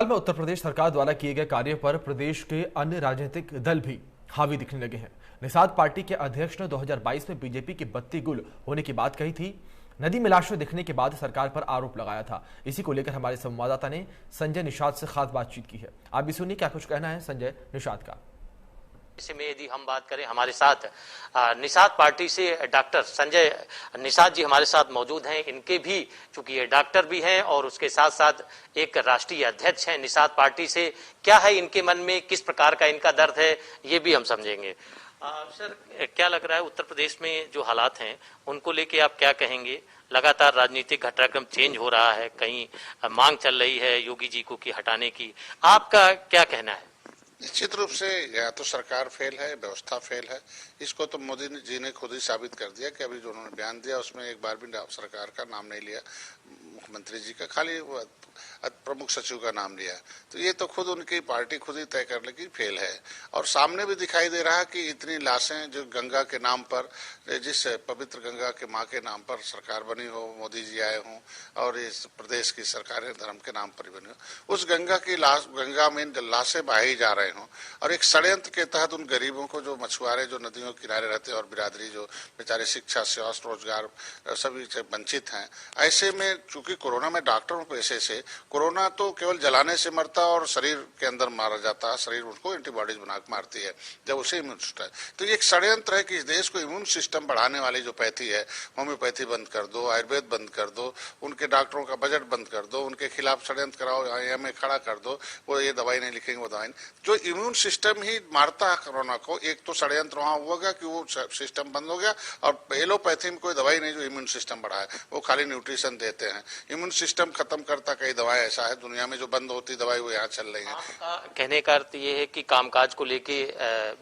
हाल में उत्तर प्रदेश सरकार द्वारा किए गए कार्य पर प्रदेश के अन्य राजनीतिक दल भी हावी दिखने लगे हैं। निषाद पार्टी के अध्यक्ष ने 2022 में बीजेपी की बत्ती गुल होने की बात कही थी। नदी में लाशें दिखने के बाद सरकार पर आरोप लगाया था। इसी को लेकर हमारे संवाददाता ने संजय निषाद से खास बातचीत की है। आप भी सुनिए क्या कुछ कहना है संजय निषाद का। इसी में यदि हम बात करें, हमारे साथ निषाद पार्टी से डॉक्टर संजय निषाद जी हमारे साथ मौजूद हैं। इनके भी, चूंकि ये डॉक्टर भी हैं और उसके साथ साथ एक राष्ट्रीय अध्यक्ष हैं निषाद पार्टी से, क्या है इनके मन में, किस प्रकार का इनका दर्द है, ये भी हम समझेंगे। सर, क्या लग रहा है उत्तर प्रदेश में जो हालात हैं उनको लेके आप क्या कहेंगे? लगातार राजनीतिक घटनाक्रम चेंज हो रहा है, कहीं मांग चल रही है योगी जी को कि हटाने की, आपका क्या कहना है? निश्चित रूप से या तो सरकार फेल है, व्यवस्था फेल है। इसको तो मोदी जी ने खुद ही साबित कर दिया कि अभी जो उन्होंने बयान दिया उसमें एक बार भी सरकार का नाम नहीं लिया, मुख्यमंत्री जी का, खाली प्रमुख सचिव का नाम लिया। तो ये तो खुद उनकी पार्टी खुद ही तय करने की फेल है। और सामने भी दिखाई दे रहा है कि इतनी लाशें जो गंगा के नाम पर, जिस पवित्र गंगा के माँ के नाम पर सरकार बनी हो, मोदी जी आए हों और इस प्रदेश की सरकारें धर्म के नाम पर बनी हो, उस गंगा में लाशें बहाई जा रहे हों और एक षड्यंत्र के तहत उन गरीबों को, जो मछुआरे जो नदियों के किनारे रहते हैं और बिरादरी जो बेचारे शिक्षा, स्वास्थ्य, रोजगार सभी से वंचित हैं, ऐसे में चूंकि कोरोना में डॉक्टरों पैसे से, कोरोना तो केवल जलाने से मरता और शरीर के अंदर मारा जाता है, शरीर उसको एंटीबॉडीज बना के मारती है जब उसे इम्यून सिस्टम है। तो ये एक षड्यंत्र है कि इस देश को इम्यून सिस्टम बढ़ाने वाली जो पैथी है, होम्योपैथी बंद कर दो, आयुर्वेद बंद कर दो, उनके डॉक्टरों का बजट बंद कर दो, उनके खिलाफ षड्यंत्र कराओ, IIM खड़ा कर दो, वो ये दवाई नहीं लिखेंगे, वो दवाई नहीं। जो इम्यून सिस्टम ही मारता है कोरोना को, एक तो षड्यंत्र वहां हुआ कि वो सिस्टम बंद हो गया, और एलोपैथी में कोई दवाई नहीं जो इम्यून सिस्टम बढ़ाए, वो खाली न्यूट्रिशन देते हैं। इम्यून सिस्टम खत्म करता कई दवाएं ऐसा है दुनिया में जो बंद होती दवाई वो यहाँ चल रही है। कहने का अर्थ ये है कि कामकाज को लेके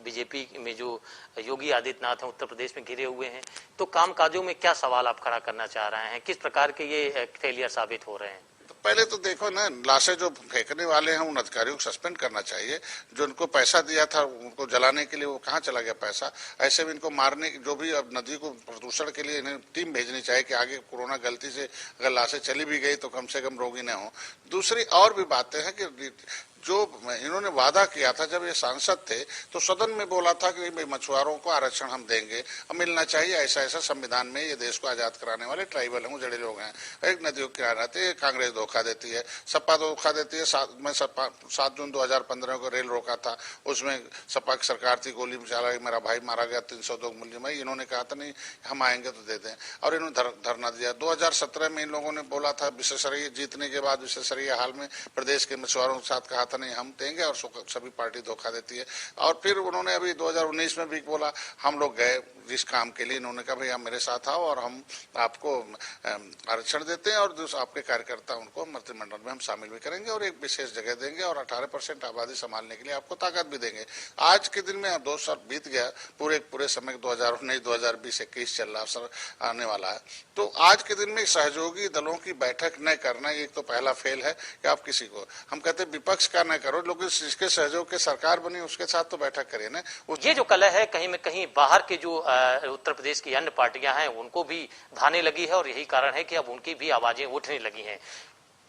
बीजेपी में जो योगी आदित्यनाथ हैं उत्तर प्रदेश में घिरे हुए हैं, तो कामकाजों में क्या सवाल आप खड़ा करना चाह रहे हैं? किस प्रकार के ये फेलियर साबित हो रहे हैं? पहले तो देखो ना, लाशें जो फेंकने वाले हैं उन अधिकारियों को सस्पेंड करना चाहिए। जो उनको पैसा दिया था उनको जलाने के लिए, वो कहाँ चला गया पैसा? ऐसे में इनको मारने की, जो भी अब नदी को प्रदूषण के लिए इन्हें टीम भेजनी चाहिए कि आगे कोरोना गलती से अगर लाशें चली भी गई तो कम से कम रोगी न हो। दूसरी और भी बातें हैं कि जो इन्होंने वादा किया था, जब ये सांसद थे तो सदन में बोला था कि मछुआरों को आरक्षण हम देंगे, अब मिलना चाहिए, ऐसा ऐसा संविधान में ये देश को आजाद कराने वाले ट्राइबल हैं, जड़े लोग हैं, एक नदियों के किनारे रहते हैं। कांग्रेस धोखा देती है, सपा धोखा देती है। 7 जून 2015 को रेल रोका था, उसमें सपा की सरकार थी, गोली चला, मेरा भाई मारा गया, 302 मूल्य। इन्होंने कहा था नहीं हम आएंगे तो दे दें, और इन्होंने धरना दिया। 2017 में इन लोगों ने बोला था, विशेषज्ञ जीतने के बाद विशेषज्ञ हाल में प्रदेश के मछुआरों के साथ कहा नहीं हम देंगे, और सभी पार्टी धोखा देती है। और फिर उन्होंने अभी 2019 में भी बोला, हम लोग गए जिस काम के लिए, इन्होंने कहा भाई आप मेरे साथ आओ और हम आपको आरक्षण देते हैं और आपके कार्यकर्ता उनको मंत्रिमंडल में हम शामिल भी करेंगे और एक विशेष जगह देंगे और 18% आबादी संभालने के लिए आपको ताकत भी देंगे। आज के दिन में 2 साल बीत गया, पूरे समय 2019, 2020, 21 चल रहा, आने वाला है। तो आज के दिन में सहयोगी दलों की बैठक न करना, एक तो पहला फेल है कि आप किसी को, हम कहते विपक्ष का न करो, लोग जिसके सहयोग के सरकार बनी उसके साथ तो बैठक करिए ना। ये जो कलह है कहीं में कहीं बाहर के जो उत्तर प्रदेश की अन्य पार्टियां हैं उनको भी भाने लगी है, और यही कारण है कि अब उनकी भी आवाजें उठने लगी हैं।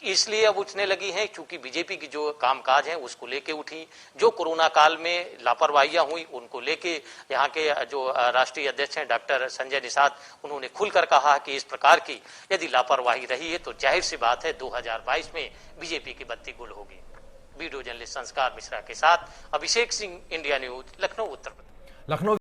इसलिए अब उठने लगी हैं क्योंकि बीजेपी की जो कामकाज है उसको लेके उठी, जो कोरोना काल में लापरवाहियां हुई उनको लेके यहाँ के जो राष्ट्रीय अध्यक्ष हैं डॉक्टर संजय निषाद, उन्होंने खुलकर कहा कि इस प्रकार की यदि लापरवाही रही है तो जाहिर सी बात है 2022 में बीजेपी की बत्ती गुल होगी। वीडियो जर्नलिस्ट संस्कार मिश्रा के साथ अभिषेक सिंह, इंडिया न्यूज, लखनऊ, उत्तर प्रदेश। लखनऊ